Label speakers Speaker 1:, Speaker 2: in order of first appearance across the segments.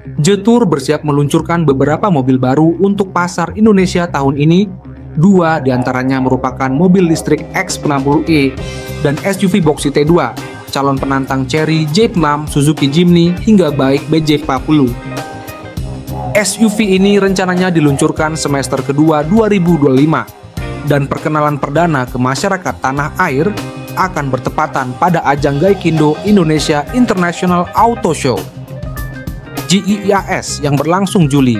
Speaker 1: Jetour bersiap meluncurkan beberapa mobil baru untuk pasar Indonesia tahun ini. 2 diantaranya merupakan mobil listrik X60e dan SUV boxy T2, calon penantang Chery, J6, Suzuki Jimny, hingga baik BJ40. SUV ini rencananya diluncurkan semester kedua 2025, dan perkenalan perdana ke masyarakat tanah air akan bertepatan pada ajang Gaikindo Indonesia International Auto Show GIIAS yang berlangsung Juli.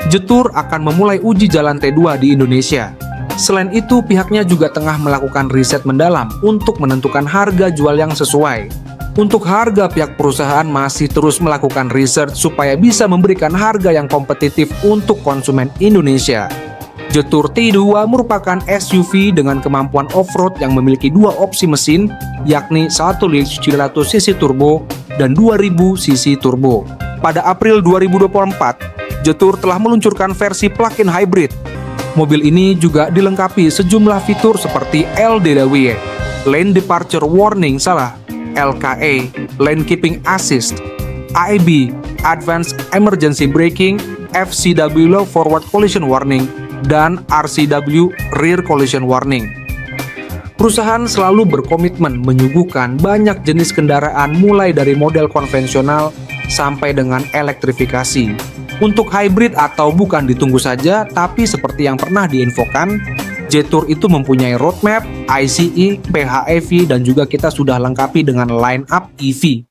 Speaker 1: Jetour akan memulai uji jalan T2 di Indonesia. Selain itu, pihaknya juga tengah melakukan riset mendalam untuk menentukan harga jual yang sesuai. Untuk harga, pihak perusahaan masih terus melakukan riset supaya bisa memberikan harga yang kompetitif untuk konsumen Indonesia. Jetour T2 merupakan SUV dengan kemampuan off-road yang memiliki 2 opsi mesin, yakni 1.900 cc turbo dan 2.000 cc turbo. Pada April 2024, Jetour telah meluncurkan versi plug-in hybrid. Mobil ini juga dilengkapi sejumlah fitur seperti LDW, Lane Departure Warning LKA, Lane Keeping Assist, AEB, Advanced Emergency Braking, FCW Low Forward Collision Warning, dan RCW Rear Collision Warning. Perusahaan selalu berkomitmen menyuguhkan banyak jenis kendaraan mulai dari model konvensional sampai dengan elektrifikasi. Untuk hybrid atau bukan ditunggu saja, tapi seperti yang pernah diinfokan, Jetour itu mempunyai roadmap, ICE, PHEV, dan juga kita sudah lengkapi dengan line up EV.